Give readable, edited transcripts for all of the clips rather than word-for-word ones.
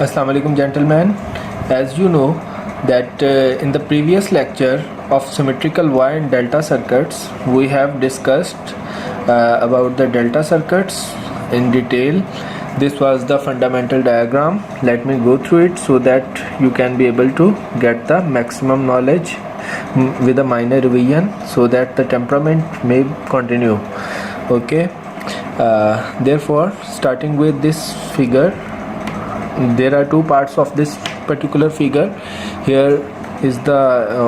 Assalamu alaikum gentlemen. As you know that in the previous lecture of symmetrical Y and delta circuits we have discussed about the delta circuits in detail. This was the fundamental diagram. Let me go through it so that you can be able to get the maximum knowledge with a minor revision so that the temperament may continue. Okay. Therefore, starting with this figure, there are two parts of this particular figure. Here is the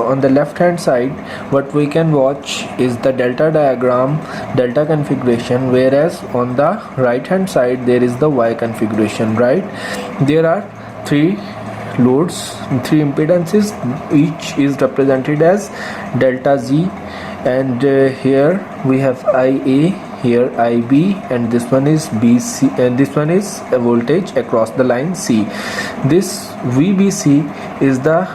on the left hand side what we can watch is the delta diagram, delta configuration, whereas on the right hand side there is the Y configuration, right? There are three loads, three impedances, each is represented as delta Z, and here we have IA, here IB, and this one is BC, and this one is a voltage across the line C. This VBC is the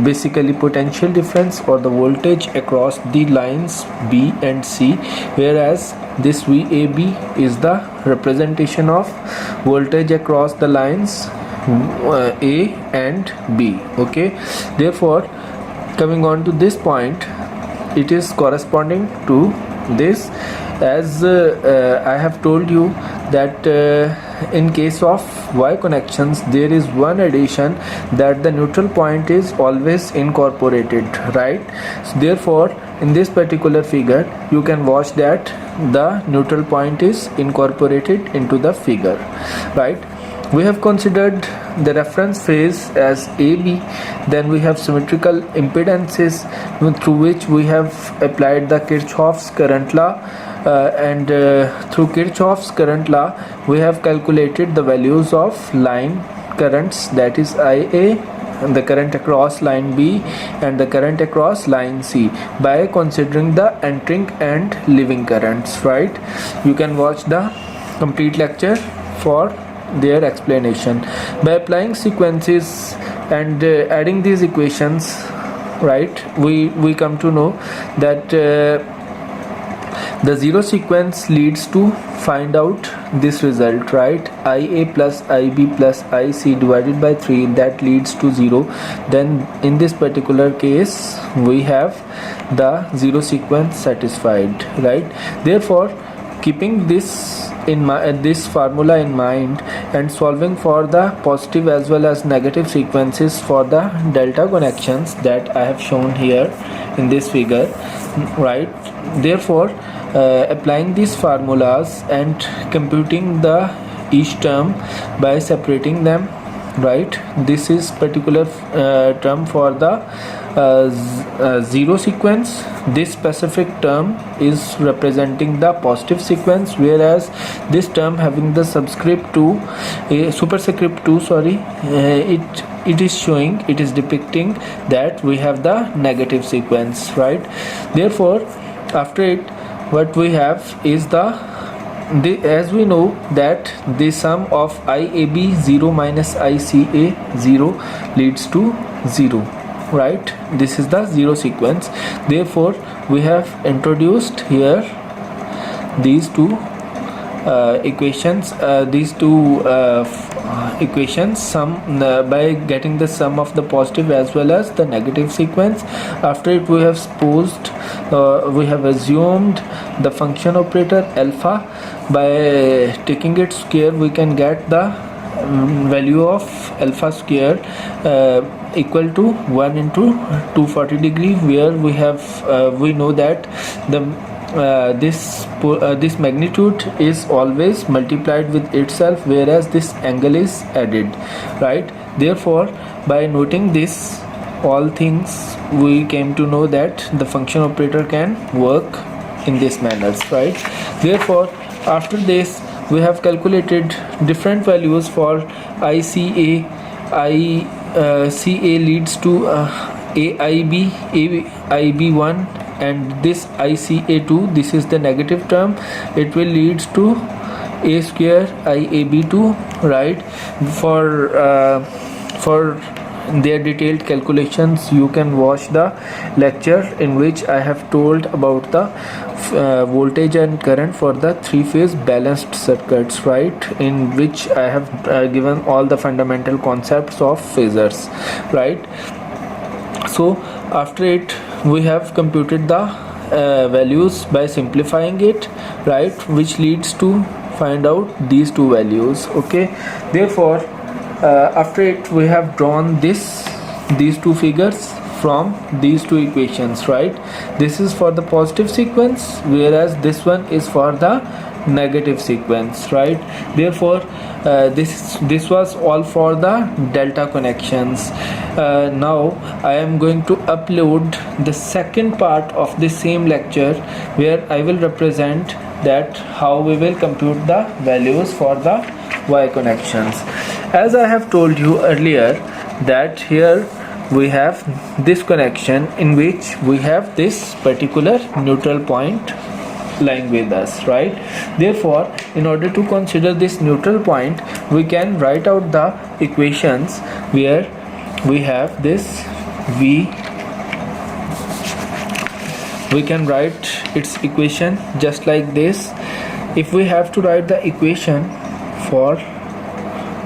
basically potential difference or the voltage across the lines B and C, whereas this VAB is the representation of voltage across the lines A and B. Okay, therefore coming on to this point, it is corresponding to this, as I have told you that in case of Y connections there is one addition, that the neutral point is always incorporated, right? So therefore in this particular figure you can watch that the neutral point is incorporated into the figure, right? We have considered the reference phase as AB, then we have symmetrical impedances through which we have applied the Kirchhoff's current law, and through Kirchhoff's current law we have calculated the values of line currents, that is IA, and the current across line B and the current across line C, by considering the entering and leaving currents, right? You can watch the complete lecture for their explanation. By applying sequences and adding these equations, right, we come to know that the zero sequence leads to find out this result, right? IA plus IB plus IC divided by 3, that leads to 0. Then in this particular case we have the zero sequence satisfied, right? Therefore, keeping this in this formula in mind and solving for the positive as well as negative sequences for the delta connections that I have shown here in this figure, right? Therefore applying these formulas and computing the each term by separating them, right? This is particular term for the zero sequence. This specific term is representing the positive sequence, whereas this term having the subscript 2, superscript 2, sorry, it is showing, it is depicting that we have the negative sequence, right? Therefore after it what we have is as we know that the sum of IAB 0 minus ICA 0 leads to 0, right? This is the zero sequence. Therefore we have introduced here these two equations, sum by getting the sum of the positive as well as the negative sequence. After it we have supposed we have assumed the function operator alpha. By taking its square we can get the value of alpha square equal to 1 into 240 degree, where we have we know that the this magnitude is always multiplied with itself, whereas this angle is added, right? Therefore by noting this all things we came to know that the function operator can work in this manner, right? Therefore after this we have calculated different values for ICA. ICA leads to AIB, AIB1, and this ICA2, this is the negative term, it will leads to A square IAB2, right? For their detailed calculations, you can watch the lecture in which I have told about the voltage and current for the three-phase balanced circuits, right, in which I have given all the fundamental concepts of phasors, right. So after it, we have computed the values by simplifying it, right, which leads to find out these two values. Okay, therefore after it, we have drawn these two figures from these two equations, right. This is for the positive sequence, whereas this one is for the negative sequence, right. Therefore this was all for the delta connections. Now I am going to upload the second part of the same lecture, where I will represent that how we will compute the values for the Y connections. As I have told you earlier, that here we have this connection in which we have this particular neutral point lying with us, right. Therefore, in order to consider this neutral point, we can write out the equations where we have this V. We can write its equation just like this. If we have to write the equation for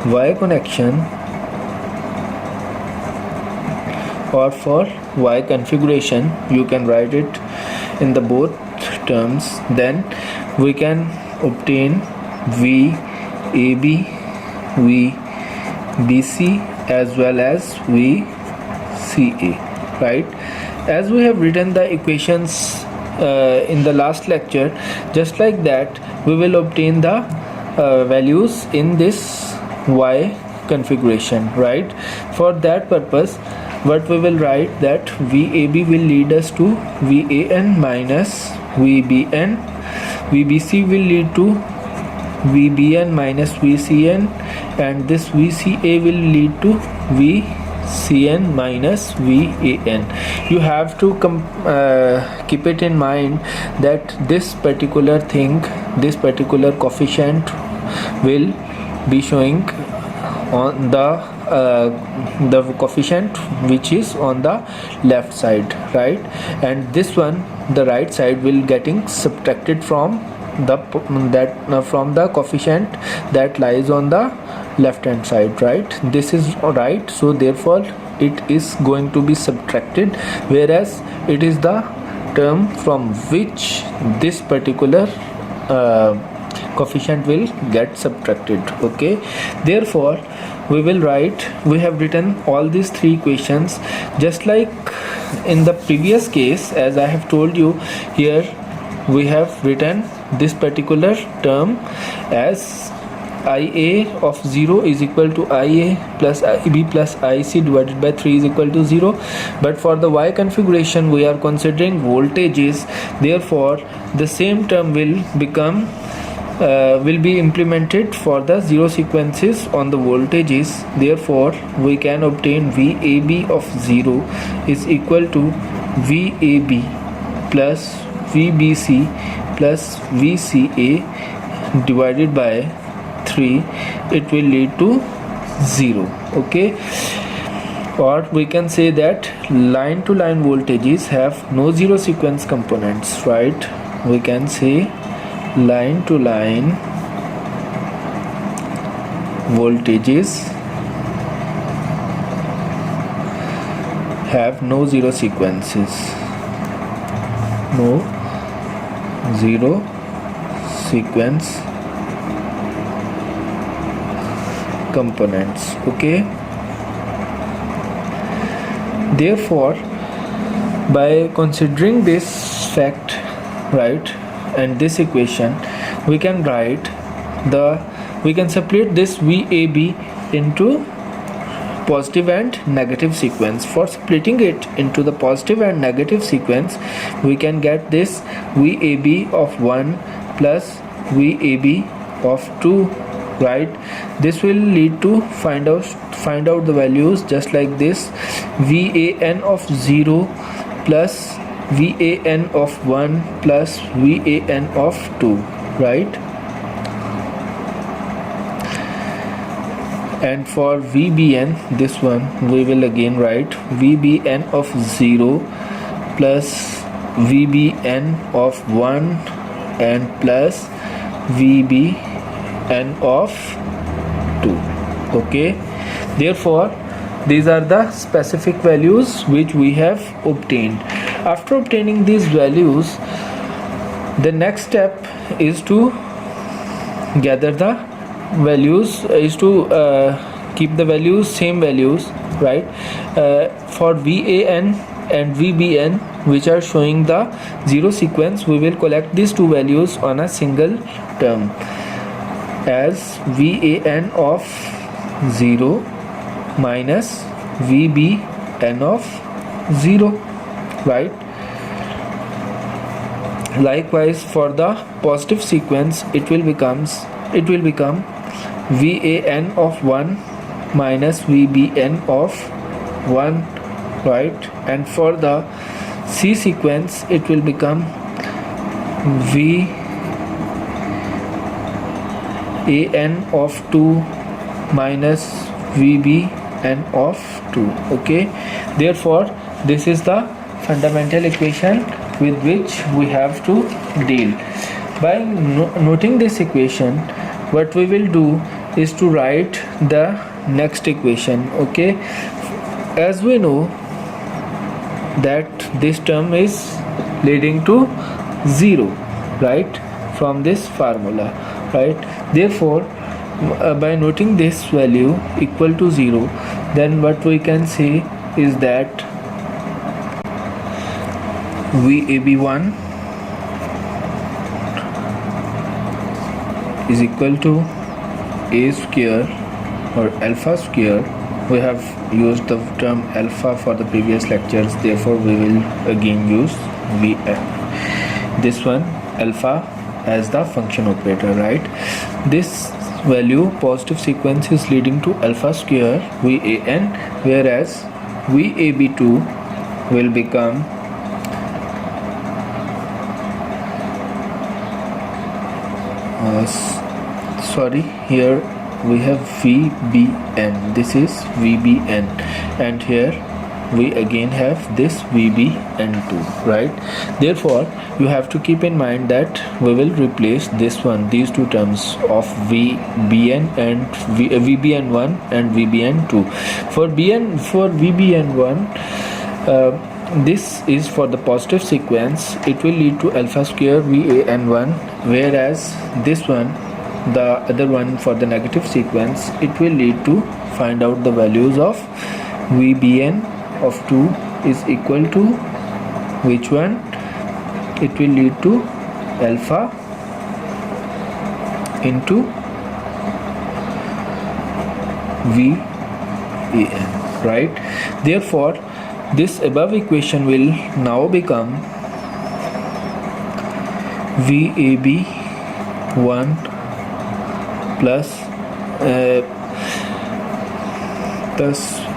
Y connection or for Y configuration, you can write it in the both terms. Then we can obtain VAB, VBC as well as VCA, right. As we have written the equations in the last lecture, just like that we will obtain the values in this Y configuration, right. For that purpose, what we will write, that VAB will lead us to VAN minus VBN, VBC will lead to VBN minus VCN, and this VCA will lead to VCN minus VAN. You have to keep it in mind that this particular thing, this particular coefficient will be showing on the coefficient which is on the left side, right, and this one, the right side, will getting subtracted from the coefficient that lies on the left hand side, right. This is right, so therefore it is going to be subtracted, whereas it is the term from which this particular coefficient will get subtracted. Okay, therefore we will write, we have written all these three equations just like in the previous case. As I have told you, here we have written this particular term as IA of 0 is equal to IA plus IB plus IC divided by 3 is equal to 0. But for the Y configuration, we are considering voltages, therefore the same term will become will be implemented for the zero sequences on the voltages. Therefore we can obtain VAB of 0 is equal to VAB plus VBC plus VCA divided by 3. It will lead to 0. Okay, or we can say that line to line voltages have no zero sequence components, right. We can say line to line voltages have no zero sequences, no zero sequence components. Okay, therefore by considering this fact, right, and this equation, we can write we can separate this VAB into positive and negative sequence. For splitting it into the positive and negative sequence, we can get this VAB of 1 plus VAB of 2, right. This will lead to find out the values just like this: VAN of 0 plus VAN of 1 plus VAN of 2, right. and for VBN, this one we will again write VBN of 0 plus VBN of 1 and plus VBN of 2. Okay, therefore these are the specific values which we have obtained. After obtaining these values, the next step is to gather the values, is to keep the values, same values, right? For VAN and VBN, which are showing the 0 sequence, we will collect these two values on a single term as VAN of 0 minus VBN of 0, right? Likewise, for the positive sequence, it will become VAN of 1 minus VBN of 1, right? And for the C sequence, it will become VAN of 2 minus VBN of 2. Okay, therefore this is the fundamental equation with which we have to deal. By noting this equation, what we will do is to write the next equation. Okay, as we know that this term is leading to 0, right, from this formula, right? Therefore by noting this value equal to 0, then what we can say is that VAB1 is equal to A square or alpha square. We have used the term alpha for the previous lectures, therefore we will again use this one alpha as the function operator, right? This value, positive sequence, is leading to alpha square VAN, whereas VAB2 will become here we have VBN, this is VBN, and here we again have this VBN2, right? Therefore you have to keep in mind that we will replace these two terms of VBN and VBN1 and VBN2. For VBN1, this is for the positive sequence, it will lead to alpha square VAN1, whereas this one, the other one, for the negative sequence, it will lead to find out the values of VBN of 2 is equal to which one? It will lead to alpha into VAN, right? Therefore this above equation will now become VAB1 plus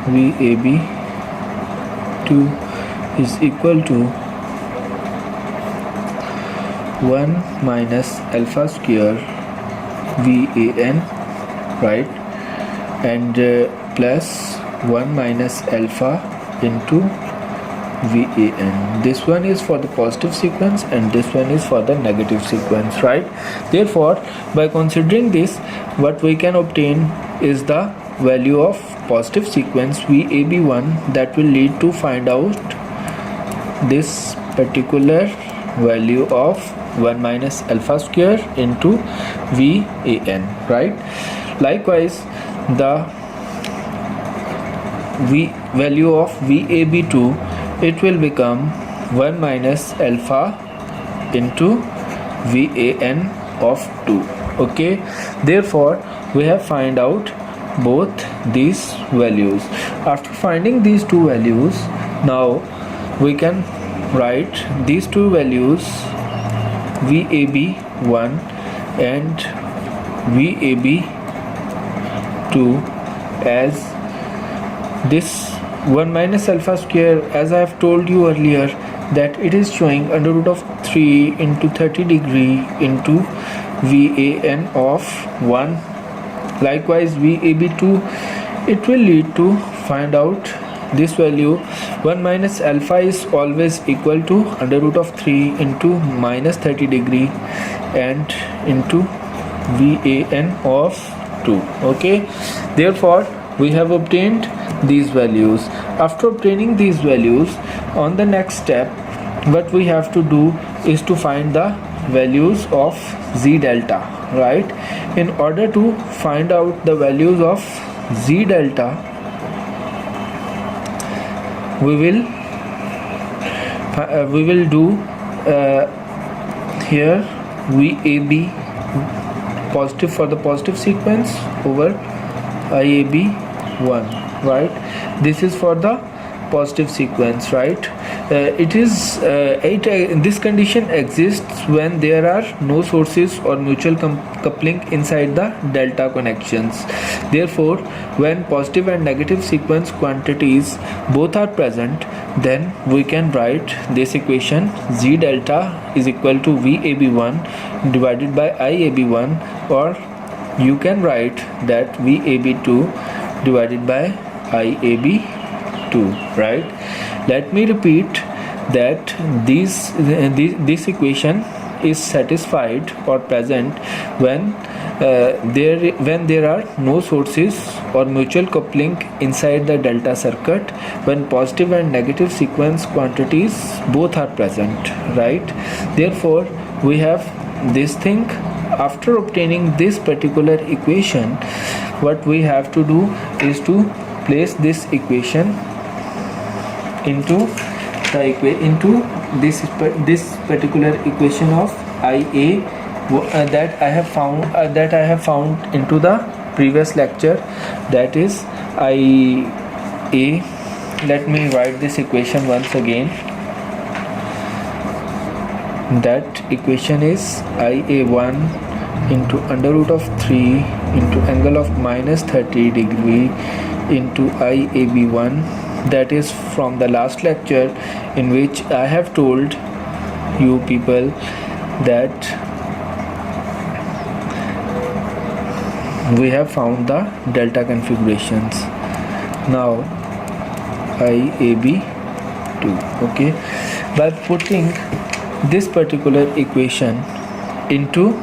VAB2 is equal to 1 minus alpha square VAN, right, and plus 1 minus alpha into VAN. This one is for the positive sequence and this one is for the negative sequence, right? Therefore by considering this, what we can obtain is the value of positive sequence VAB1 that will lead to find out this particular value of 1 minus alpha square into VAN, right? Likewise, the value of VAB2, it will become 1 minus alpha into VAN of 2. Okay, therefore we have find out both these values. After finding these two values, now we can write these two values VAB1 and VAB2 as this 1 minus alpha square, as I have told you earlier, that it is showing under root of 3 into 30 degree into VAN of 1, Likewise VAB2, it will lead to find out this value. 1 minus alpha is always equal to under root of 3 into minus 30 degree and into VAN of 2. Okay, therefore we have obtained these values. After obtaining these values, on the next step what we have to do is to find the values of Z delta, right? In order to find out the values of Z delta, we will do here VAB positive for the positive sequence over IAB1, right? This is for the positive sequence, right? This condition exists when there are no sources or mutual coupling inside the delta connections. Therefore, when positive and negative sequence quantities both are present, then we can write this equation: Z delta is equal to VAB1 divided by IAB1, or you can write that VAB2 divided by IAB2, right? Let me repeat that this equation is satisfied or present when there are no sources or mutual coupling inside the delta circuit, when positive and negative sequence quantities both are present, right? Therefore we have this thing. After obtaining this particular equation, what we have to do is to place this equation into this particular equation of IA that I have found into the previous lecture, that is IA. Let me write this equation once again. That equation is IA1 into under root of 3 into angle of minus 30 degree into IAB1. That is from the last lecture, in which I have told you people that we have found the delta configurations. Now IAB2, okay, by putting this particular equation into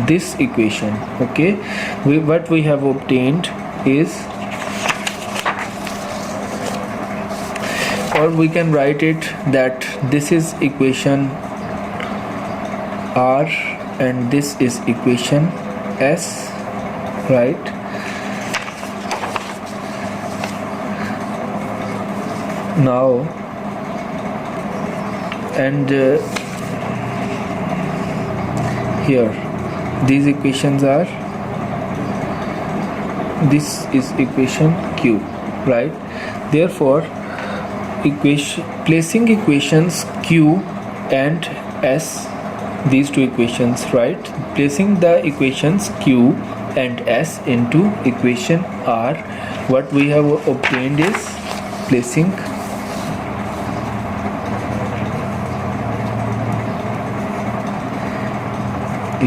this equation, okay, what we have obtained is, or we can write it that this is equation R and this is equation S, right? Now and here these equations are, this is equation Q, right? Therefore placing equations Q and S, these two equations, right? Placing the equations Q and S into equation R, what we have obtained is placing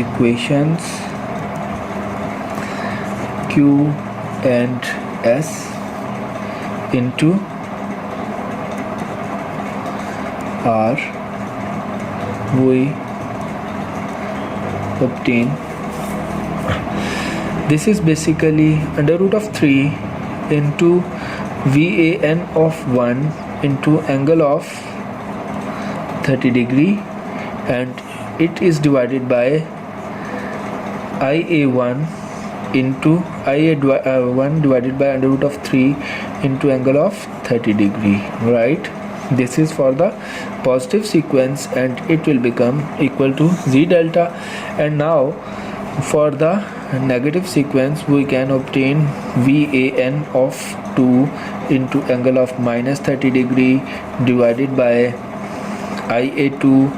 equations Q and S into R, we obtain, this is basically under root of 3 into VAN of 1 into angle of 30 degree, and it is divided by IA1 into IA1 divided by under root of 3 into angle of 30 degree, right? This is for the positive sequence and it will become equal to Z delta. And now for the negative sequence, we can obtain VAN of 2 into angle of minus 30 degree divided by IA2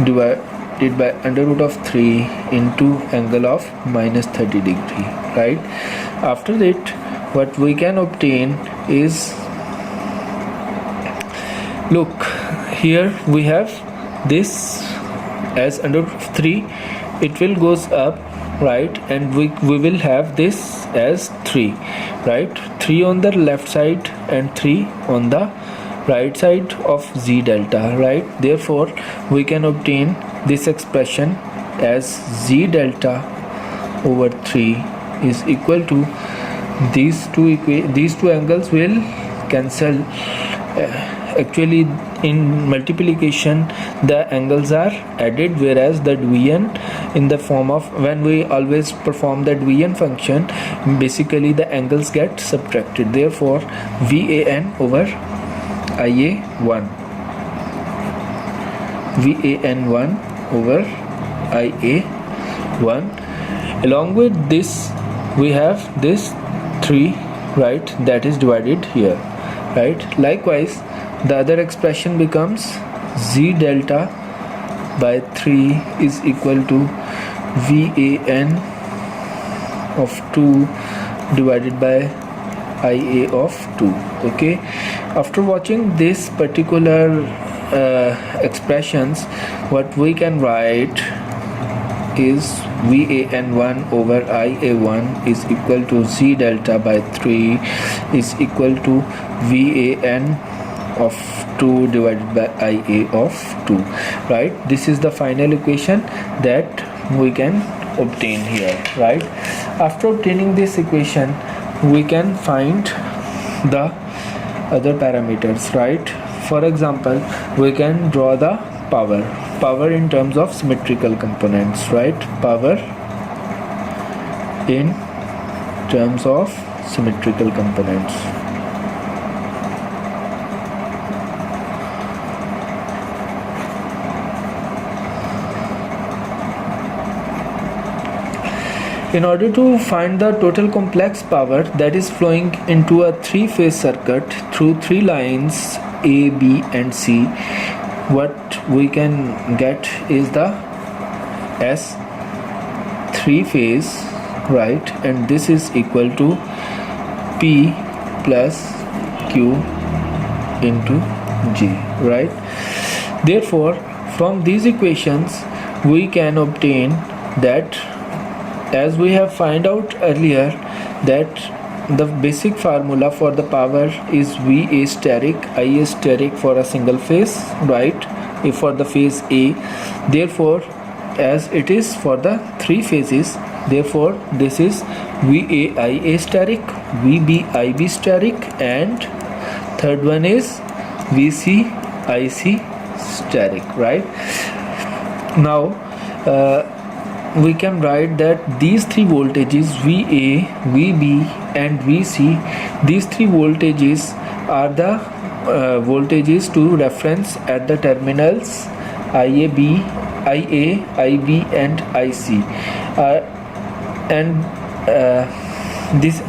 divided by under root of 3 into angle of minus 30 degree, right? After that, what we can obtain is, look here, we have this as under root of 3, it will goes up right, and we will have this as 3, right, 3 on the left side and 3 on the right side of z delta, right. Therefore we can obtain this expression as z delta over 3 is equal to these two angles will cancel. Actually in multiplication the angles are added, whereas the division in the form of, when we always perform the division function, basically the angles get subtracted. Therefore VAN over IA1, VAN1 over IA1. Along with this we have this 3, right, that is divided here, right. Likewise the other expression becomes z delta by 3 is equal to VAN of 2 divided by IA of 2. Okay, after watching this particular expressions, what we can write is VAN1 over IA1 is equal to z delta by 3 is equal to VAN of 2 divided by IA of 2, right. This is the final equation that we can obtain here, right. After obtaining this equation we can find the other parameters, right. For example, we can draw the power in terms of symmetrical components, right. Power in terms of symmetrical components. In order to find the total complex power that is flowing into a 3-phase circuit through 3 lines A, B and C, what we can get is the S 3-phase, right, and this is equal to P plus Q into G, right. Therefore from these equations we can obtain that, as we have find out earlier, that the basic formula for the power is VA steric, IA steric for a single phase, right, for the phase A. Therefore as it is for the 3 phases, therefore this is VA IA steric, VB IB steric, and third one is VC IC steric, right. Now we can write that these 3 voltages VA, VB and VC, these 3 voltages are the voltages to reference at the terminals IAB, IA, IB and IC, and this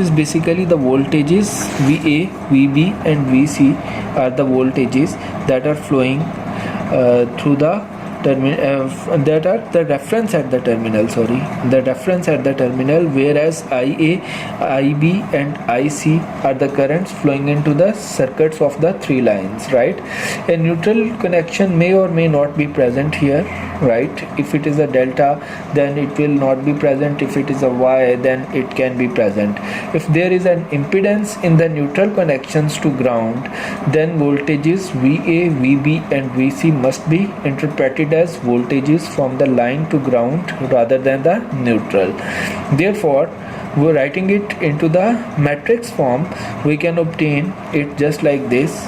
is basically the voltages VA, VB and VC are the voltages that are flowing through the that are the reference at the terminal, whereas IA, IB and IC are the currents flowing into the circuits of the 3 lines, right. A neutral connection may or may not be present here, right. If it is a delta then it will not be present, if it is a Y then it can be present. If there is an impedance in the neutral connections to ground, then voltages VA, VB and VC must be interpreted as voltages from the line to ground rather than the neutral. Therefore we're writing it into the matrix form, we can obtain it just like this,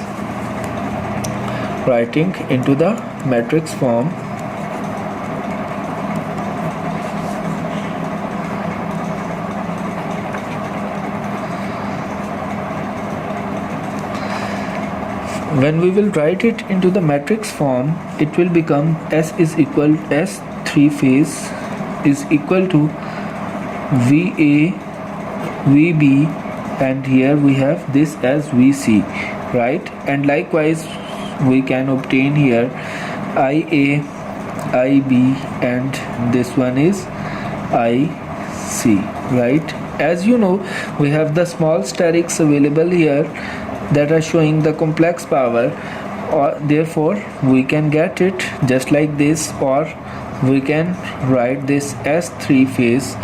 writing into the matrix form. When we will write it into the matrix form, it will become S 3 phase is equal to VA, VB and here we have this as VC, right. And likewise we can obtain here IA, IB and this one is IC, right. As you know, we have the small sterics available here that are showing the complex power, or therefore we can get it just like this, or we can write this as three phase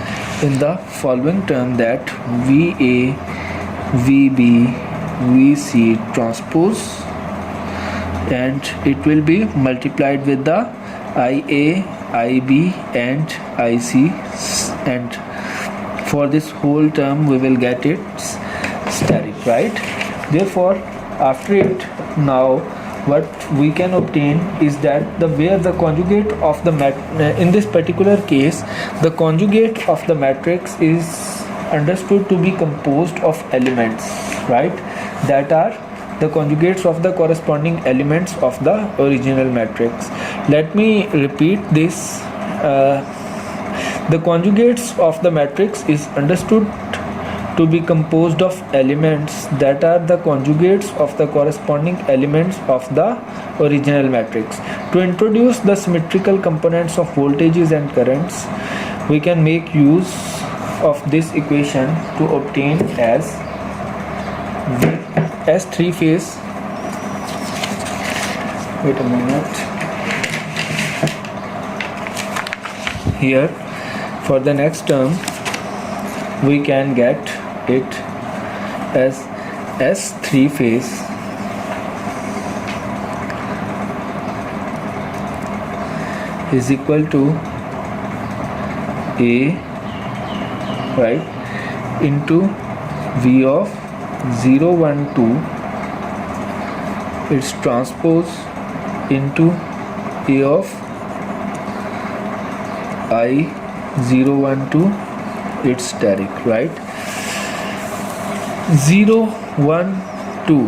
in the following term, that VA, VB, VC transpose, and it will be multiplied with the IA, IB and IC, and for this whole term we will get it steric, right? Therefore, after it, now what we can obtain is that where the conjugate of the in this particular case, the conjugate of the matrix is understood to be composed of elements, right, that are the conjugates of the corresponding elements of the original matrix. Let me repeat this. The conjugates of the matrix is understood to be composed of elements that are the conjugates of the corresponding elements of the original matrix. To introduce the symmetrical components of voltages and currents, we can make use of this equation to obtain as three phase. Wait a minute. Here, for the next term, we can get it as S3 phase is equal to A, right, into V of 0 1 2, its transpose into A of I 0 1 2, its steric, right? 0 1 2,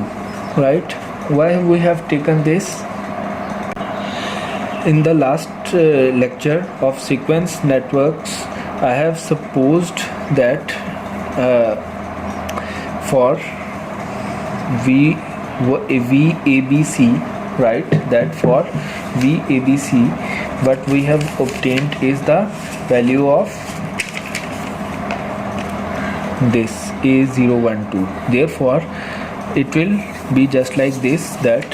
right? Why we have taken this? In the last lecture of sequence networks, I have supposed that for VABC, right, that for VABC what we have obtained is the value of this A012. Therefore, it will be just like this, that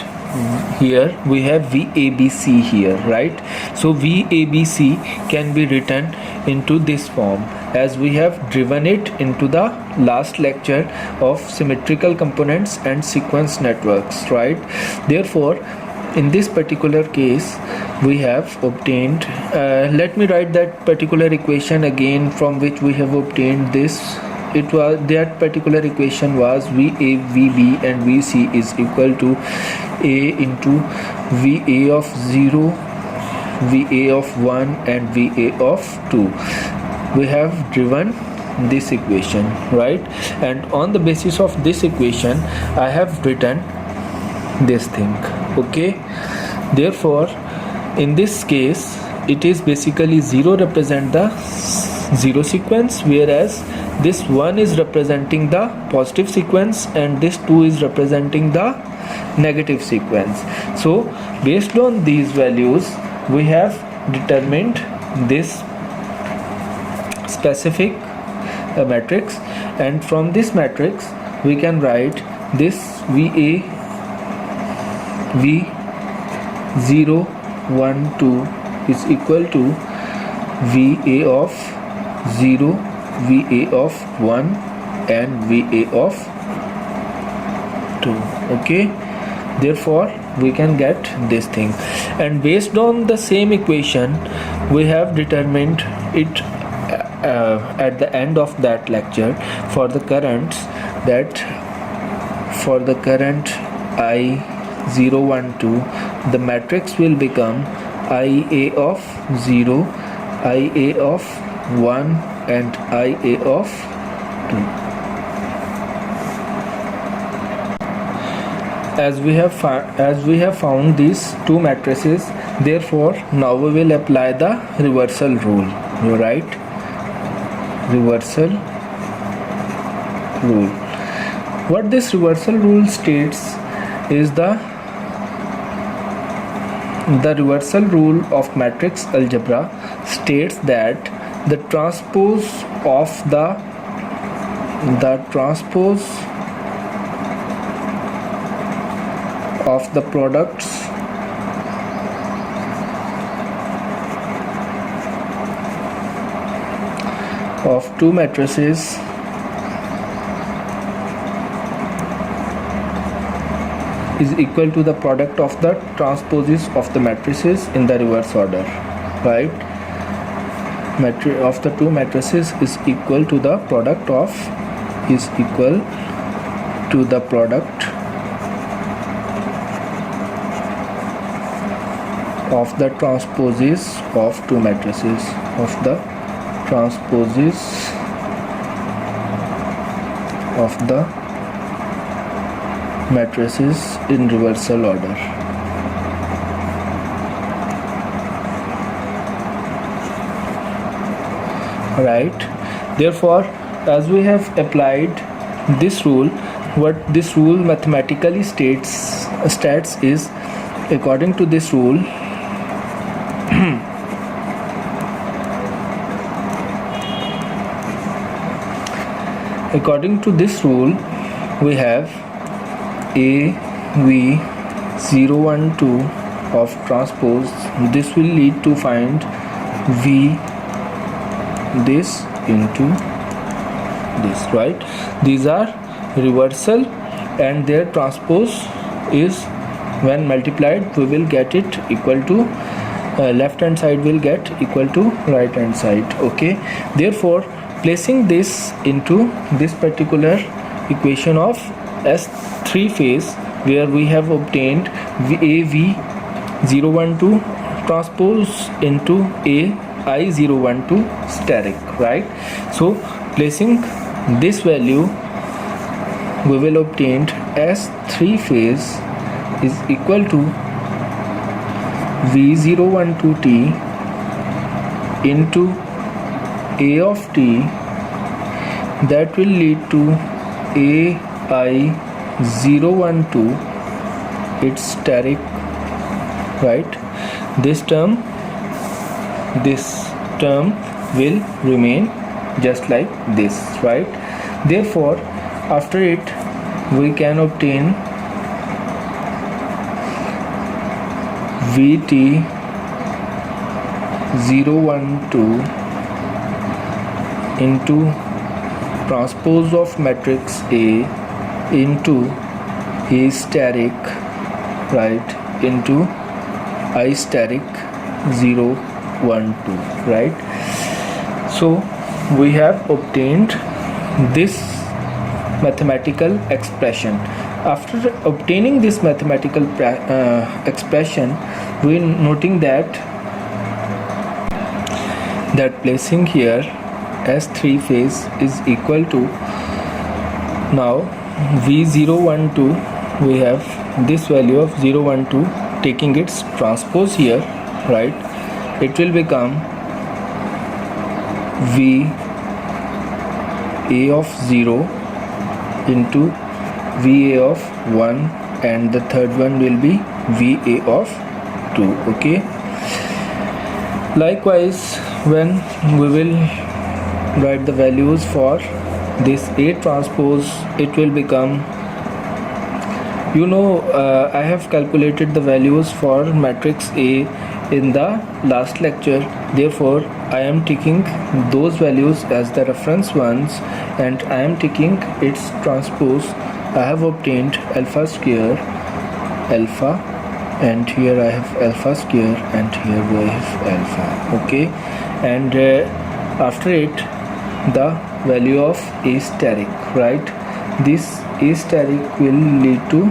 here we have VABC here, right? So VABC can be written into this form as we have driven it into the last lecture of symmetrical components and sequence networks, right? Therefore, in this particular case, we have obtained, let me write that particular equation again from which we have obtained this. It was, that particular equation was VA, VB and VC is equal to A into VA of 0, VA of 1 and VA of 2. We have driven this equation, right? And on the basis of this equation, I have written this thing, okay? Therefore, in this case, it is basically 0 represent the 0 sequence, whereas this 1 is representing the positive sequence and this 2 is representing the negative sequence. So based on these values, we have determined this specific matrix, and from this matrix we can write this VA V0 1 2 is equal to VA of 0, VA of 1 and VA of 2, okay? Therefore, we can get this thing, and based on the same equation, we have determined it at the end of that lecture for the currents, that for the current I012, the matrix will become IA of 0, IA of 1 and IA of 2. As we have found these two matrices, therefore now we will apply the reversal rule. You write reversal rule. What this reversal rule states is the reversal rule of matrix algebra states that the transpose of the products of two matrices is equal to the product of the transposes of the matrices in the reverse order, right? Of the two matrices is equal to the product of of the transposes of two matrices matrices in reversal order. Right, therefore, as we have applied this rule, what this rule mathematically states is, according to this rule, we have AV012 of transpose. This will lead to find V this into this, right? These are reversal, and their transpose is, when multiplied, we will get it equal to left hand side will get equal to right hand side. Okay, therefore, placing this into this particular equation of S3 phase, where we have obtained AV012 transpose into AI012 steric, right? So placing this value, we will obtain S3 phase is equal to V012T into A of T, that will lead to AI012 its steric, right? This term will remain just like this, right? Therefore, after it, we can obtain VT012 into transpose of matrix A into A steric, right, into I steric 012, right? So we have obtained this mathematical expression. After obtaining this mathematical expression, we are noting that placing here S3 phase is equal to, now V012, we have this value of 012, taking its transpose here, right? It will become V A of 0 into VA of 1, and the third one will be VA of 2. Okay, likewise, when we will write the values for this A transpose, it will become, I have calculated the values for matrix A in the last lecture. Therefore, I am taking those values as the reference ones, and I am taking its transpose. I have obtained alpha square alpha, and here I have alpha square, and here we have alpha. Okay, and after it, the value of A steric, right? This A steric will lead to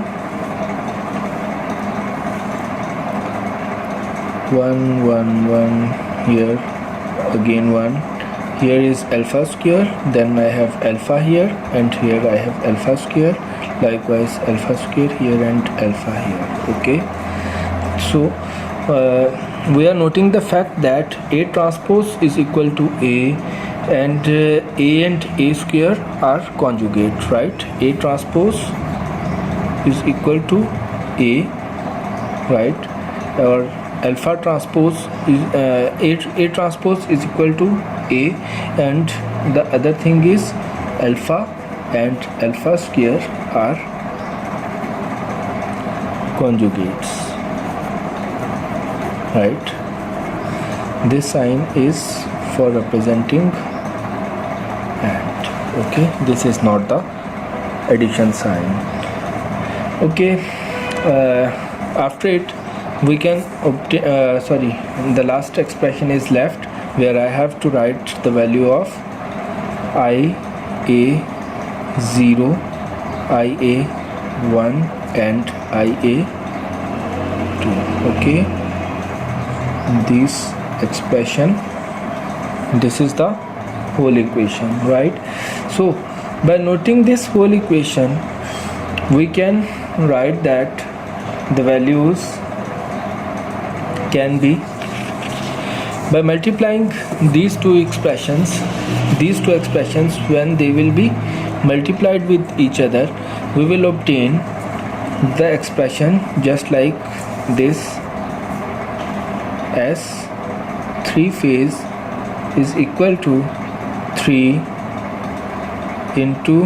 1 1 1, here again 1, here is alpha square, then I have alpha here, and here I have alpha square, likewise alpha square here and alpha here. Okay, so we are noting the fact that A transpose is equal to A, and A and A square are conjugate, right? A transpose is equal to A, right? Or alpha transpose is A transpose is equal to A, and the other thing is alpha and alpha square are conjugates, right? This sign is for representing Okay, this is not the addition sign. Okay, after it we can obtain the last expression is left, where I have to write the value of IA0, IA1 and IA2. okay, this expression, this is the whole equation, right? So by noting this whole equation, we can write that the values can be, by multiplying these two expressions, when they will be multiplied with each other, we will obtain the expression just like this, as 3 phase is equal to 3 into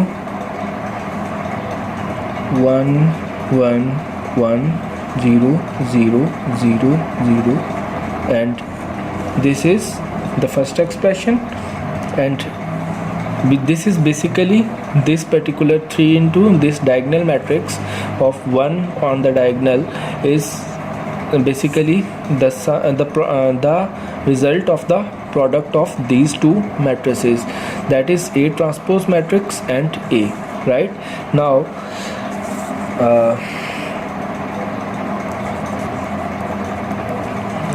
1 1 1 0 0 0 0, and this is the first expression, and this is basically this particular 3 into this diagonal matrix of 1 on the diagonal is basically the result of the product of these two matrices, that is A transpose matrix and A, right? Now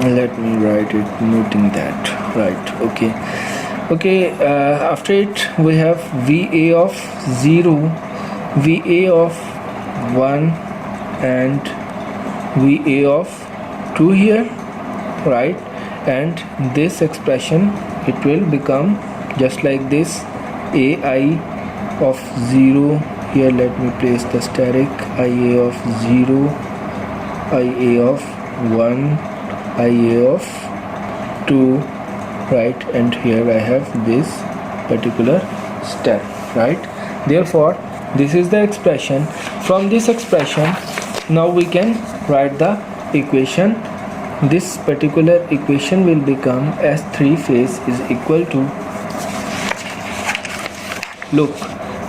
let me write it noting that, right? Okay, after it we have VA of 0, VA of 1 and VA of 2 here, right? And this expression, it will become just like this, AI of 0 here, let me place the steric, IA of 0, IA of 1, IA of 2, right? And here I have this particular step, right? Therefore this is the expression. From this expression, now we can write the equation. This particular equation will become as 3 phase is equal to, look,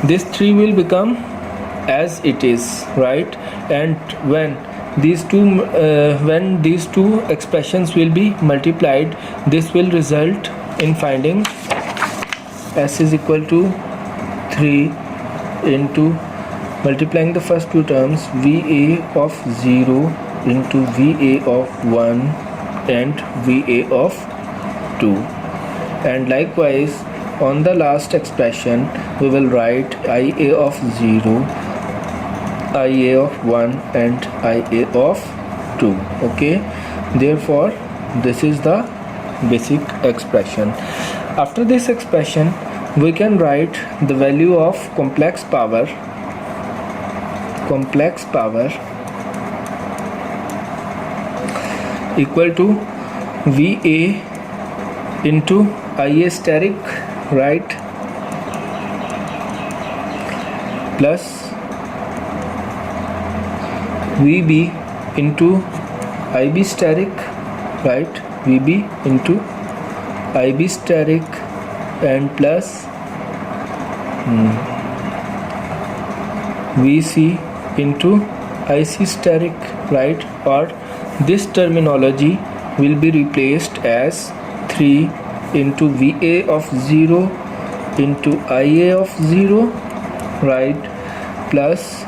this 3 will become as it is, right? And when these two expressions will be multiplied, this will result in finding S is equal to 3 into multiplying the first two terms, VA of 0 into VA of 1 and VA of 2, and likewise on the last expression we will write IA of 0, IA of 1 and IA of 2. okay, therefore this is the basic expression. After this expression, we can write the value of complex power equal to VA into IA steric, right, plus VB into IB steric, right, VB into IB steric, and plus VC into IC steric, right? Or this terminology will be replaced as 3 into VA of 0 into IA of 0, right, plus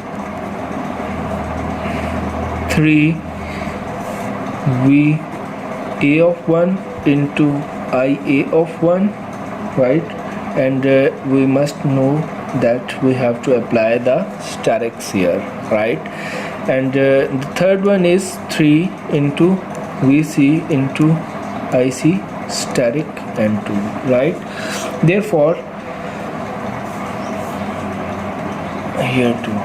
3 VA of 1 into IA of 1, right? And we must know that we have to apply the sterics here, right? And the third one is 3 into VC into IC steric and 2, right? Therefore here too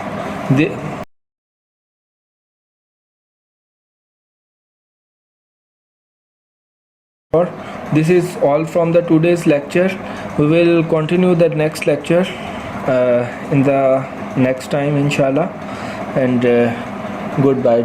this is all from the today's lecture. We will continue the next lecture in the next time, inshallah, and goodbye.